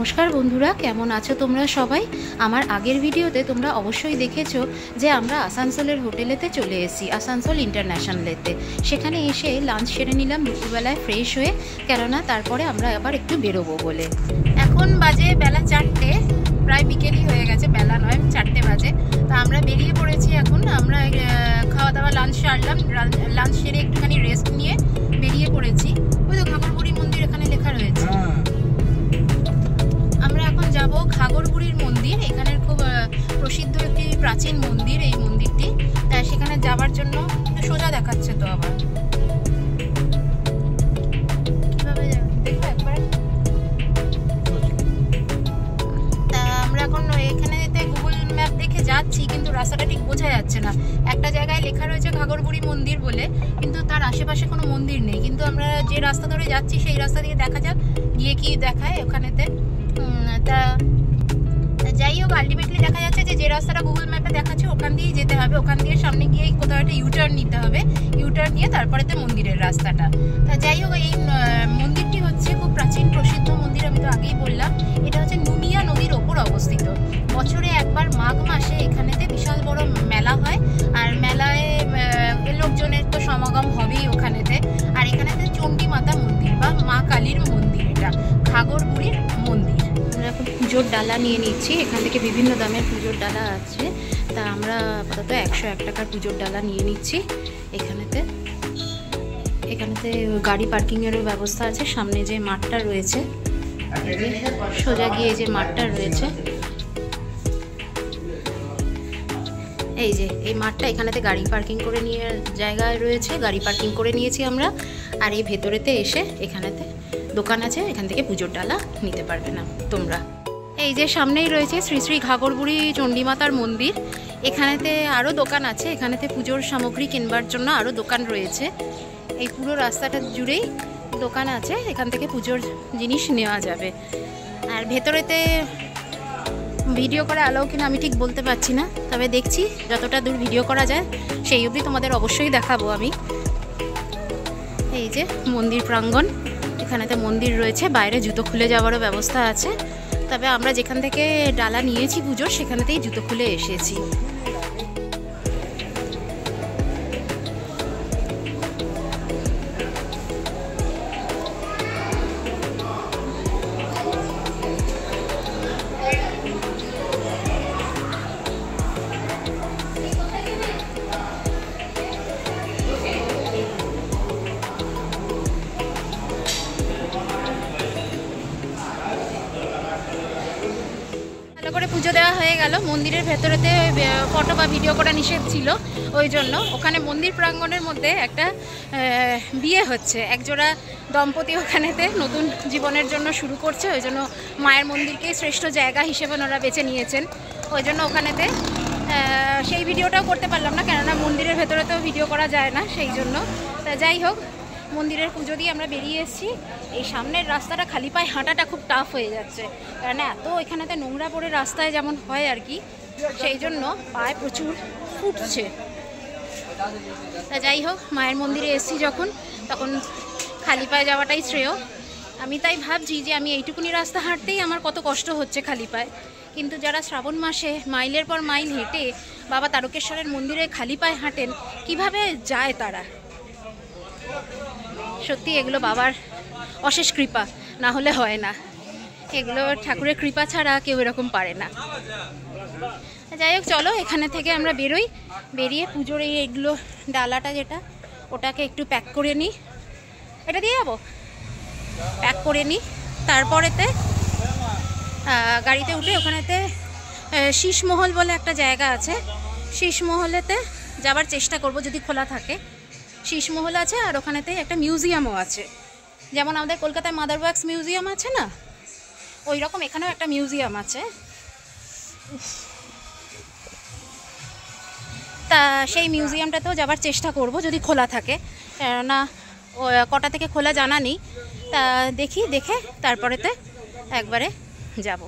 নমস্কার বন্ধুরা, কেমন আছো তোমরা সবাই? আমার আগের ভিডিওতে তোমরা অবশ্যই দেখেছো যে আমরা আসানসোলের হোটেলেতে চলে এসেছি, আসানসোল ইন্টারন্যাশনালেতে। সেখানে এসে লাঞ্চ সেরে নিলাম দুপুরবেলায় ফ্রেশ হয়ে, কেননা তারপরে আমরা আবার একটু বেরোবো বলে। এখন বাজে বেলা 4টে, প্রায় বিকেলই হয়ে গেছে, বেলা নয় 4টে বাজে। তা আমরা বেরিয়ে পড়েছি এখন। আমরা খাওয়া দাওয়া লাঞ্চ সারলাম, লাঞ্চ সেরে একটুখানি রেস্ট নিয়ে বেরিয়ে পড়েছি। ওই তো ঘাগরবুড়ি মন্দির এখানে লেখা রয়েছে। আমরা এখন যাব ঘাগরবুড়ির মন্দির। এখানের খুব প্রসিদ্ধ একটি প্রাচীন মন্দির এই মন্দিরটি। তাই সেখানে যাওয়ার জন্য সোজা দেখাচ্ছে তো আবার কিভাবে দেখো একবার। তা আমরা এখন এখানে গুগল ম্যাপ দেখে যাচ্ছি, কিন্তু রাস্তাটা ঠিক বোঝা যাচ্ছে না। একটা জায়গায় লেখা রয়েছে ঘাগরবুড়ি মন্দির বলে, কিন্তু তার আশেপাশে কোনো মন্দির নেই। কিন্তু আমরা যে রাস্তা ধরে যাচ্ছি সেই রাস্তা দিয়ে দেখা যাক গিয়ে কি দেখায় ওখানেতে। তা যাই হোক, আলটিমেটলি দেখা যাচ্ছে যে রাস্তাটা গুগল ম্যাপে দেখাচ্ছে ওখান দিয়েই যেতে হবে। ওখান দিয়ে সামনে গিয়ে কোথাও একটা ইউটার্ন নিতে হবে, ইউটার্ন নিয়ে তারপরেতে মন্দিরের রাস্তাটা। তা যাই হোক, এই মন্দিরটি হচ্ছে খুব প্রাচীন প্রসিদ্ধ মন্দির। আমি তো আগেই বললাম, এটা হচ্ছে নুনিয়া নদীর ওপর অবস্থিত। বছরে একবার মাঘ মাসে এখানেতে বিশাল বড় মেলা হয়, আর মেলায় লোকজনের তো সমাগম হবেই ওখানেতে। আর এখানেতে চণ্ডী মাতা মন্দির বা মা কালীর মন্দির, এটা ঘাগরবুড়ির মন্দির। আমরা এখন পুজোর ডালা নিয়ে নিচ্ছি। এখান থেকে বিভিন্ন দামের পুজোর ডালা আছে। তা আমরা আপাতত 101 টাকার পুজোর ডালা নিয়ে নিচ্ছি। এখানেতে গাড়ি পার্কিংয়েরও ব্যবস্থা আছে। সামনে যে মাঠটা রয়েছে, সোজা গিয়ে যে মাঠটা রয়েছে, এই যে এই মাঠটা, এখানেতে গাড়ি পার্কিং করে নিয়ে জায়গায় রয়েছে, গাড়ি পার্কিং করে নিয়েছি আমরা। আর এই ভেতরেতে এসে এখানেতে দোকান আছে, এখান থেকে পুজোর ডালা নিতে পারবে না তোমরা। এই যে সামনেই রয়েছে শ্রী শ্রী ঘাগরবুড়ি চণ্ডীমাতার মন্দির। এখানেতে আরও দোকান আছে, এখানেতে পুজোর সামগ্রী কিনবার জন্য আরও দোকান রয়েছে। এই পুরো রাস্তাটা জুড়েই দোকান আছে, এখান থেকে পুজোর জিনিস নেওয়া যাবে। আর ভেতরেতে ভিডিও করা অ্যালাউ কিনা আমি ঠিক বলতে পারছি না, তবে দেখছি যতটা দূর ভিডিও করা যায় সেই অবধি তোমাদের অবশ্যই দেখাবো আমি। এই যে মন্দির প্রাঙ্গণ, এখানেতে মন্দির রয়েছে, বাইরে জুতো খুলে যাওয়ারও ব্যবস্থা আছে। তবে আমরা যেখান থেকে ডালা নিয়েছি পুজোর, সেখানেতেই জুতো খুলে এসেছি। করে পুজো দেওয়া হয়ে গেল। মন্দিরের ভেতরেতে ফটো বা ভিডিও করা নিষেধ ছিল, ওই জন্য ওখানে মন্দির প্রাঙ্গণের মধ্যে একটা বিয়ে হচ্ছে। একজোড়া দম্পতি ওখানেতে নতুন জীবনের জন্য শুরু করছে, ওই জন্য মায়ের মন্দিরকেই শ্রেষ্ঠ জায়গা হিসেবে ওনারা বেছে নিয়েছেন। ওই জন্য ওখানেতে সেই ভিডিওটাও করতে পারলাম না, কেননা মন্দিরের ভেতরেতেও ভিডিও করা যায় না, সেই জন্য। তা যাই হোক, মন্দিরের পুজো দিয়ে আমরা বেরিয়ে এসেছি। এই সামনের রাস্তাটা খালি পায়ে হাঁটাটা খুব টাফ হয়ে যাচ্ছে, কারণ এত এখানেতে নোংরা পড়ে রাস্তায় যেমন হয় আর কি, সেই জন্য পায়ে প্রচুর ফুটছে। তা যাই হোক, মায়ের মন্দিরে এসেছি যখন, তখন খালি পায়ে যাওয়াটাই শ্রেয়। আমি তাই ভাবছি যে আমি এইটুকুনি রাস্তা হাঁটতেই আমার কত কষ্ট হচ্ছে খালি পায়ে, কিন্তু যারা শ্রাবণ মাসে মাইলের পর মাইল হেঁটে বাবা তারকেশ্বরের মন্দিরে খালি পায়ে হাঁটেন, কিভাবে যায় তারা। সত্যি এগুলো বাবার অশেষ কৃপা, না হলে হয় না। এগুলো ঠাকুরের কৃপা ছাড়া কেউ এরকম পারে না। যাই হোক, চলো এখানে থেকে আমরা বেরোই। বেরিয়ে পুজোর এইগুলো ডালাটা যেটা, ওটাকে একটু প্যাক করে নিই। এটা দিয়ে যাবো, প্যাক করে নিই। তারপরেতে গাড়িতে উঠে ওখানেতে শীষমহল বলে একটা জায়গা আছে, শীষমহলেতে যাবার চেষ্টা করব যদি খোলা থাকে। শীষমহল আছে, আর ওখানেতে একটা মিউজিয়ামও আছে। যেমন আমাদের কলকাতায় মাদার ওয়ার্কস মিউজিয়াম আছে না, ওই রকম এখানেও একটা মিউজিয়াম আছে। তা সেই মিউজিয়ামটাতেও যাবার চেষ্টা করব যদি খোলা থাকে, কেননা কটা থেকে খোলা জানা নেই। তা দেখি, দেখে তারপরেতে একবারে যাব।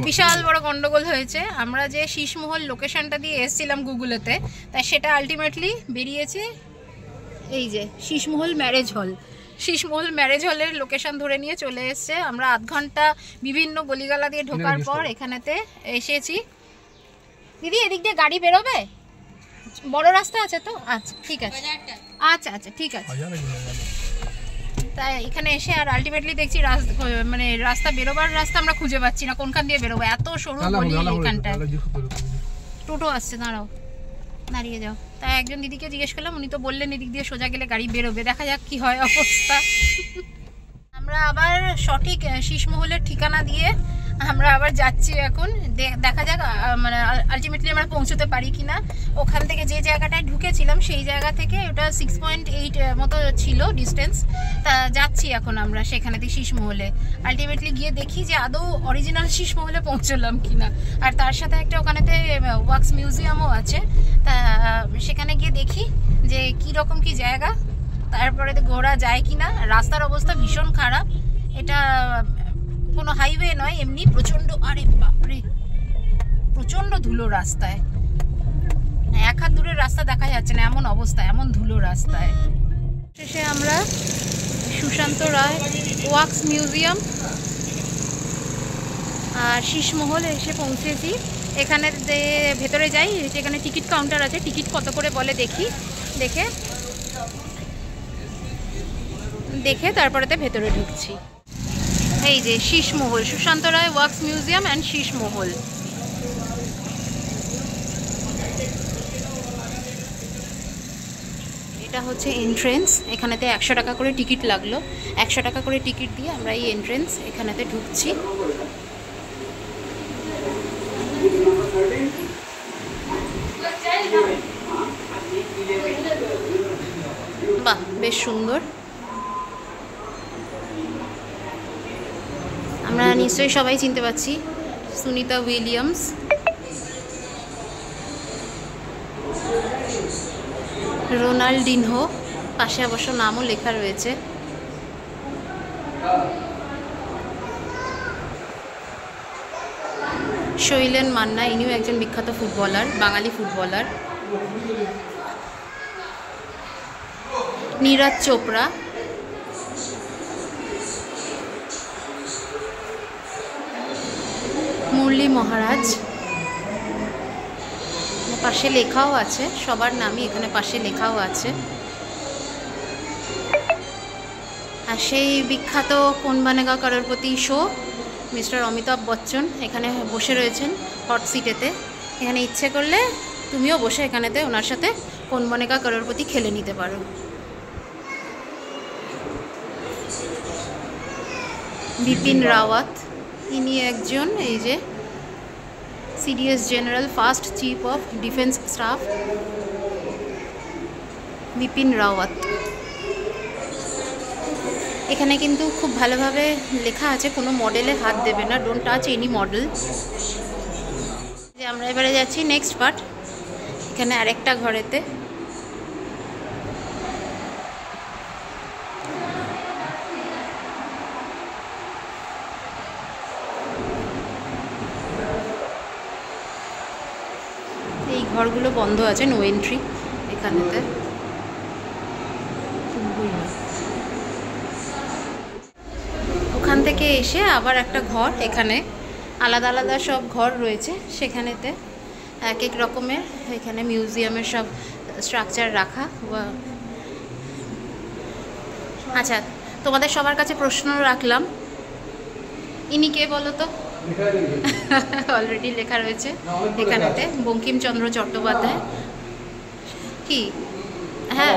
বিশাল বড় গন্ডগোল হয়েছে। আমরা যে শীষমহল লোকেশনটা দিয়ে এসেছিলাম গুগলেতে, তাই সেটা আলটিমেটলি বেরিয়েছে এই যে Sheeshmahal marriage hall. Sheeshmahal marriage হলের লোকেশন ধরে নিয়ে চলে এসছে। আমরা আধ ঘন্টা বিভিন্ন গলিগালা দিয়ে ঢোকার পর এখানেতে এসেছি। দিদি এদিক দিয়ে গাড়ি বেরোবে? বড় রাস্তা আছে তো? আচ্ছা ঠিক আছে, আচ্ছা আচ্ছা ঠিক আছে। তাই এখানে এসে আর আলটিমেটলি দেখছি মানে রাস্তা বেরোবার রাস্তা আমরা খুঁজে পাচ্ছি না, কোনখান দিয়ে বেরোবো, এত সরু গলি এখানটায়। টোটো আসছে, দাঁড়াও, দাঁড়িয়ে যাও। তাই একজন দিদিকে জিজ্ঞেস করলাম, উনি তো বললেন এদিক দিয়ে সোজা গেলে গাড়ি বেরোবে, দেখা যাক কি হয় অবস্থা। আমরা আবার সঠিক শীষমহলের ঠিকানা দিয়ে আমরা আবার যাচ্ছি এখন, দেখা যাক মানে আলটিমেটলি আমরা পৌঁছতে পারি কিনা। ওখান থেকে যে জায়গাটায় ঢুকেছিলাম সেই জায়গা থেকে ওটা 6.8 মতো ছিল ডিস্টেন্স। তা যাচ্ছি এখন আমরা সেখানে থেকে শীষমহলে। আলটিমেটলি গিয়ে দেখি যে আদৌ অরিজিনাল শীষমহলে পৌঁছলাম কিনা। আর তার সাথে একটা ওখানেতে ওয়াক্স মিউজিয়ামও আছে, তা সেখানে গিয়ে দেখি যে কি রকম কি জায়গা, তারপরে ঘোরা যায় কিনা। রাস্তার অবস্থা ভীষণ খারাপ, এটা কোনো হাইওয়ে নয়, এমনি প্রচন্ড, আরে বাপরে প্রচন্ড ধুলো রাস্তায়, এক হাত দূরের রাস্তা দেখা যাচ্ছে না এমন অবস্থা, এমন ধুলো রাস্তায়। শেষে আমরা সুশান্ত রায় ওয়াক্স মিউজিয়াম আর শীষমহল এসে পৌঁছেছি। এখানে ভেতরে যাই, যেখানে টিকিট কাউন্টার আছে, টিকিট কত করে বলে দেখি, দেখে তারপরেতে ভেতরে ঢুকছি। এই যে শীষমহল, সুশান্ত রায় ওয়াক্স মিউজিয়াম অ্যান্ড শীষমহল। এটা হচ্ছে এন্ট্রেন্স, এখানেতে 100 টাকা করে টিকিট লাগলো। 100 টাকা করে টিকিট দিয়ে আমরা এই এন্ট্রেন্স এখানেতে ঢুকছি। বাহ, বেশ সুন্দর। আমরা নিশ্চয়ই সবাই চিনতে পারছি সুনিতা উইলিয়ামস। রোনাল্ডিনহো, পাশে অবশ্য নামও লেখা রয়েছে। শৈলেন মান্না, ইনিও একজন বিখ্যাত ফুটবলার, বাঙালি ফুটবলার। নীরজ চোপড়া, মুরলী মহারাজ, পাশে লেখাও আছে, সবার নামই এখানে পাশে লেখাও আছে। আর সেই বিখ্যাত কোন বানেগা করোড়পতি শো, মিস্টার অমিতাভ বচ্চন এখানে বসে রয়েছেন হট সিটেতে। এখানে ইচ্ছে করলে তুমিও বসে এখানেতে ওনার সাথে কোন বানেগা করোড়পতি খেলে নিতে পারো। বিপিন রাওয়াত, ইনি একজন এই যে CDS general, first chief of defence staff, Bipin Rawat. এখানে কিন্তু খুব ভালোভাবে লেখা আছে কোনো মডেলে হাত দেবে না, ডোন্ট টাচ এনি মডেল। যে আমরা এবারে যাচ্ছি নেক্সট পার্ট, এখানে আরেকটা ঘরেতে। এই ঘরগুলো বন্ধ আছে, নো এন্ট্রি এখানেতে। ওখান থেকে এসে আবার একটা ঘর, এখানে আলাদা আলাদা সব ঘর রয়েছে, সেখানেতে এক এক রকমের এখানে মিউজিয়ামের সব স্ট্রাকচার রাখা। আচ্ছা, তোমাদের সবার কাছে প্রশ্ন রাখলাম, ইনি কে বলো তো? অলরেডি লেখা রয়েছে এখানেতে, বঙ্কিমচন্দ্র চট্টোপাধ্যায়। কি? হ্যাঁ,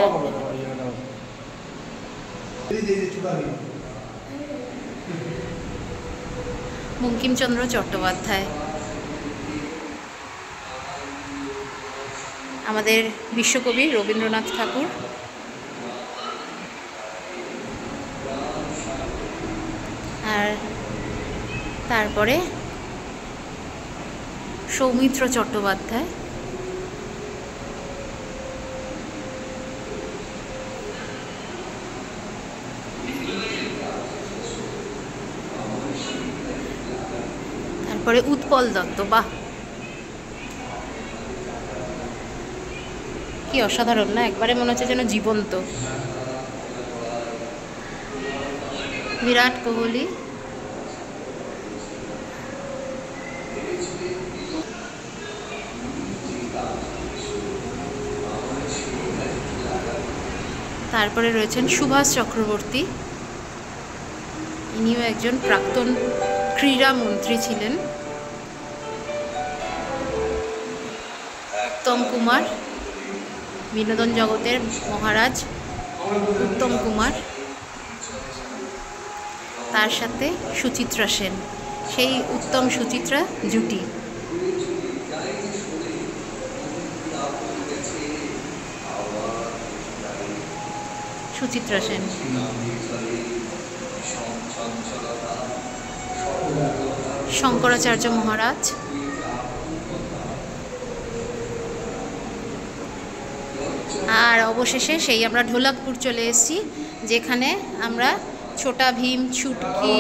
বঙ্কিমচন্দ্র চট্টোপাধ্যায় আমাদের বিশ্বকবি রবীন্দ্রনাথ ঠাকুর। আর তারপরে সৌমিত্র চট্টোপাধ্যায়। তারপরে উৎপল দত্ত। বাহ, কি অসাধারণ না, একবারে মনে হচ্ছে যেন জীবন্ত। বিরাট কোহলি। তারপরে রয়েছেন সুভাষ চক্রবর্তী, ইনিও একজন প্রাক্তন ক্রীড়ামন্ত্রী ছিলেন। উত্তম কুমার, বিনোদন জগতের মহারাজ উত্তম কুমার, তার সাথে সুচিত্রা সেন, সেই উত্তম সুচিত্রা জুটি। সুচিত্রা সেন, শঙ্করাচার্য মহারাজ, আর অবশেষে সেই আমরা ঢোলাকপুর চলে এসেছি, যেখানে আমরা ছোটা ভীম, ছুটকি,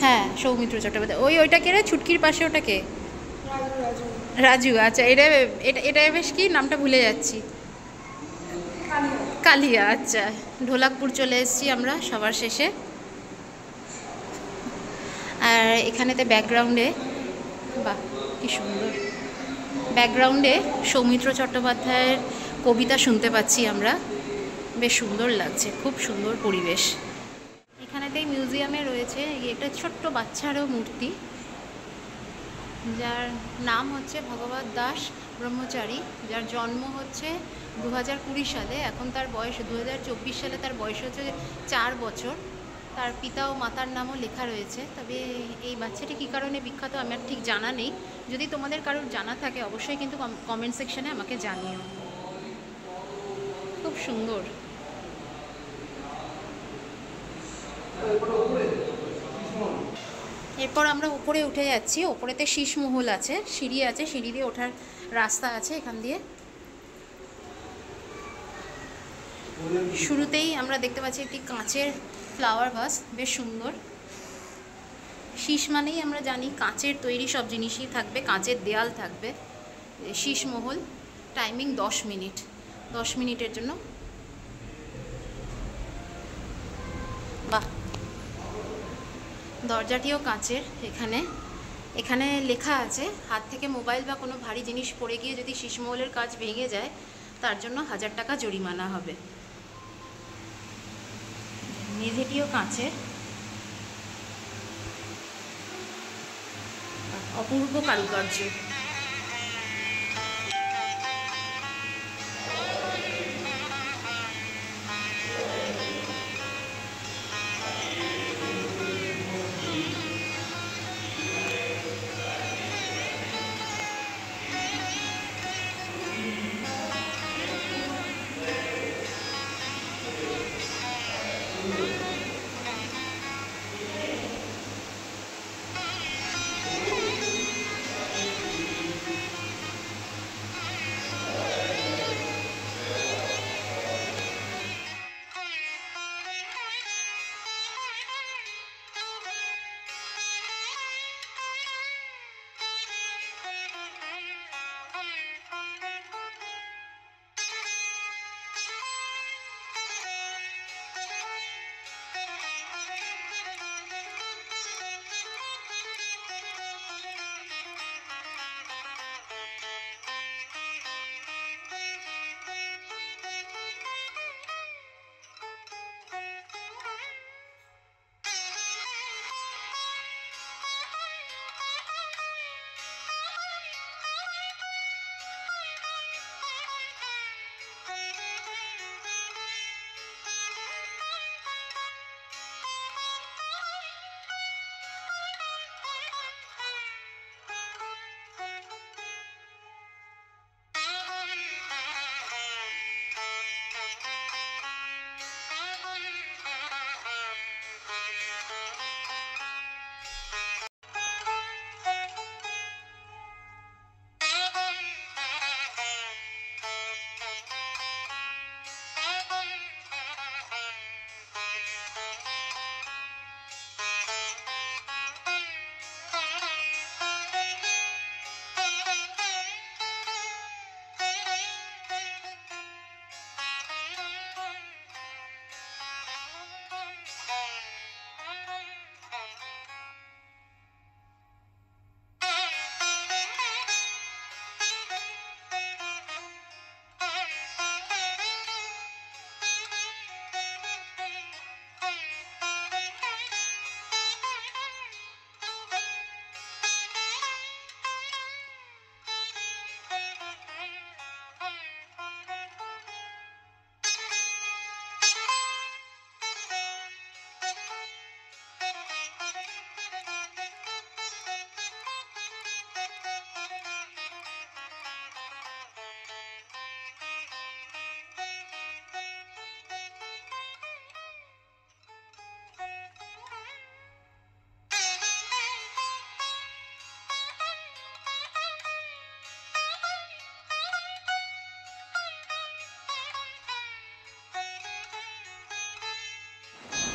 হ্যাঁ সৌমিত্র চট্টোপাধ্যায়, ওইটা কে রে ছুটকির পাশে, ওটাকে রাজু। আচ্ছা, এটা এটা এটা বেশ কি নামটা ভুলে যাচ্ছি, কালিয়া। আচ্ছা, ঢোলাকপুর চলে এসেছি আমরা সবার শেষে। আর এখানেতে ব্যাকগ্রাউন্ডে, বাহ কি সুন্দর, ব্যাকগ্রাউন্ডে সৌমিত্র চট্টোপাধ্যায়ের কবিতা শুনতে পাচ্ছি আমরা, বেশ সুন্দর লাগছে, খুব সুন্দর পরিবেশ। এখানেতেই মিউজিয়ামে রয়েছে একটা ছোট্ট বাচ্চারও মূর্তি, যার নাম হচ্ছে ভগবত দাস ব্রহ্মচারী, যার জন্ম হচ্ছে 2020 সালে, এখন তার বয়স 2024 সালে তার বয়স হচ্ছে 4 বছর। তার পিতা ও মাতার নামও লেখা রয়েছে, তবে এই বাচ্চাটি কী কারণে বিখ্যাত আমার ঠিক জানা নেই। যদি তোমাদের কারোর জানা থাকে অবশ্যই কিন্তু কমেন্ট সেকশনে আমাকে জানিও। খুব সুন্দর। এরপর আমরা উপরে উঠে যাচ্ছি, ওপরেতে শীষমহল আছে, সিঁড়ি আছে, সিঁড়ি দিয়ে ওঠার রাস্তা আছে এখান দিয়ে। শুরুতেই আমরা দেখতে পাচ্ছি একটি কাঁচের ফ্লাওয়ার ভাস, বেশ সুন্দর। শীষ মানেই আমরা জানি কাঁচের তৈরি সব জিনিসই থাকবে, কাঁচের দেয়াল থাকবে। শীষমহল, টাইমিং 10 মিনিট, 10 মিনিটের জন্য। বাহ, দরজাটিও কাঁচের। এখানে লেখা আছে, হাত থেকে মোবাইল বা কোনো ভারী জিনিস পড়ে গিয়ে যদি শীষমহলের কাঁচ ভেঙে যায় তার জন্য 1000 টাকা জরিমানা হবে। মেঝেটিও কাঁচের, অপূর্ব কারুকার্য।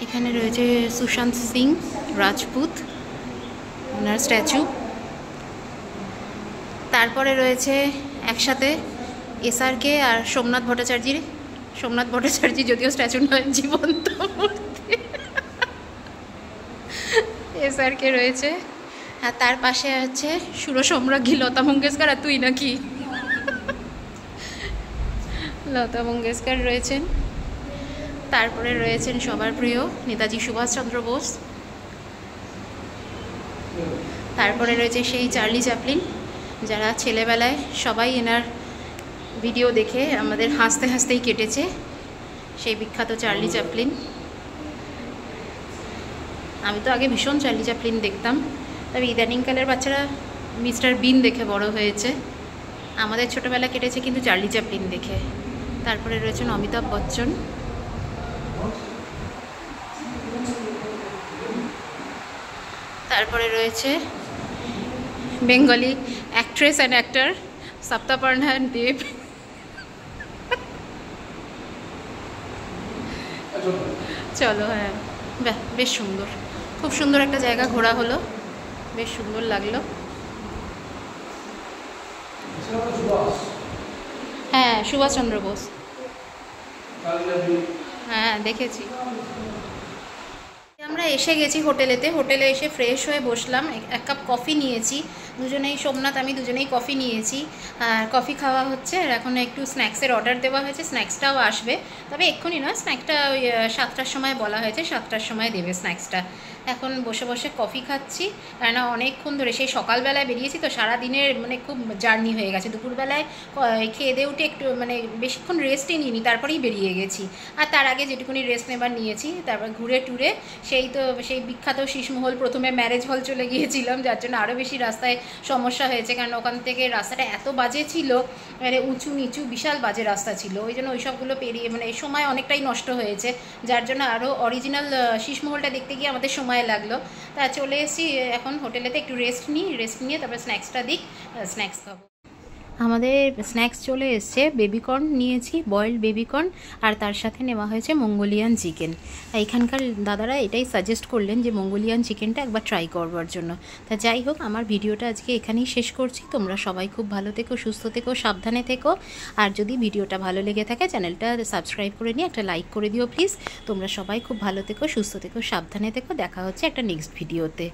এখানে রয়েছে সুশান্ত সিং রাজপুত, ওনার স্ট্যাচু। তারপরে রয়েছে একসাথে SRK আর সোমনাথ ভট্টাচার্যির। সোমনাথ ভট্টাচার্য যদিও স্ট্যাচু নয়, জীবন্ত মূর্তি। SRK রয়েছে, আর তার পাশে আছে সুরসম্রাজ্ঞী লতা মঙ্গেশকর। আর তুই নাকি? লতা মঙ্গেশকর রয়েছেন। তারপরে রয়েছেন সবার প্রিয় নেতাজি সুভাষচন্দ্র বোস। তারপরে রয়েছে সেই চার্লি চ্যাপলিন, যারা ছেলেবেলায় সবাই এনার ভিডিও দেখে আমাদের হাসতে হাসতেই কেটেছে, সেই বিখ্যাত চার্লি চ্যাপলিন। আমি তো আগে ভীষণ চার্লি চ্যাপলিন দেখতাম, তবে ইদানিংকালের বাচ্চারা মিস্টার বিন দেখে বড় হয়েছে। আমাদের ছোটোবেলা কেটেছে কিন্তু চার্লি চ্যাপলিন দেখে। তারপরে রয়েছেন অমিতাভ বচ্চন। তারপরে রয়েছে বেঙ্গলি অ্যাক্ট্রেস অ্যান্ড অ্যাক্টর সপ্তাপর্ণা দেব। চলো, হ্যাঁ, বেশ সুন্দর, খুব সুন্দর একটা জায়গা ঘোরা হলো, বেশ সুন্দর লাগলো। হ্যাঁ, সুভাষচন্দ্র বোস, হ্যাঁ দেখেছি। আমরা এসে গেছি হোটেলেতে। হোটেলে এসে ফ্রেশ হয়ে বসলাম, এক কাপ কফি নিয়েছি দুজনেই, সোমনাথ আমি দুজনেই কফি নিয়েছি। আর কফি খাওয়া হচ্ছে, আর এখন একটু স্ন্যাক্সের অর্ডার দেওয়া হয়েছে, স্ন্যাক্সটাও আসবে, তবে এক্ষুনি না, স্ন্যাক্সটা ওই 7টার সময় বলা হয়েছে, 7টার সময় দেবে স্ন্যাক্সটা। এখন বসে বসে কফি খাচ্ছি, কেননা অনেকক্ষণ ধরে সেই সকালবেলায় বেরিয়েছি তো, সারাদিনের মানে খুব জার্নি হয়ে গেছে। দুপুরবেলায় খেয়ে দিয়ে উঠে একটু মানে বেশিক্ষণ রেস্টই নিইনি, তারপরেই বেরিয়ে গেছি। আর তার আগে যেটুকুনি রেস্ট নেবার নিয়েছি, তারপর ঘুরে টুরে সেই বিখ্যাত শীষমহল, প্রথমে ম্যারেজ হল চলে গিয়েছিলাম, যার জন্য আরও বেশি রাস্তায় সমস্যা হয়েছে, কারণ ওখান থেকে রাস্তাটা এত বাজে ছিল, মানে উঁচু নিচু বিশাল বাজে রাস্তা ছিল, ওই জন্য ওইসবগুলো পেরিয়ে মানে এই সময় অনেকটাই নষ্ট হয়েছে, যার জন্য আরও অরিজিনাল শীষমহলটা দেখতে গিয়ে আমাদের সময় লাগলো। তা চলে এসেছি এখন হোটেলেতে, একটু রেস্ট নিয়ে তারপর স্ন্যাক্সটা দিই, স্ন্যাক্স খাবো। আমাদের স্ন্যাক্স চলে এসছে, বেবিকর্ন নিয়েছি, বয়েলড বেবিকর্ন, আর তার সাথে নেওয়া হয়েছে মঙ্গোলিয়ান চিকেন। এখানকার দাদারা এটাই সাজেস্ট করলেন যে মঙ্গোলিয়ান চিকেনটা একবার ট্রাই করবার জন্য। তা যাই হোক, আমার ভিডিওটা আজকে এখানেই শেষ করছি। তোমরা সবাই খুব ভালো থেকো, সুস্থ থেকো, সাবধানে থেকো। আর যদি ভিডিওটা ভালো লেগে থাকে চ্যানেলটা সাবস্ক্রাইব করে নিয়ে একটা লাইক করে দিও প্লিজ। তোমরা সবাই খুব ভালো থেকো, সুস্থ থেকো, সাবধানে থেকো। দেখা হচ্ছে একটা নেক্সট ভিডিওতে।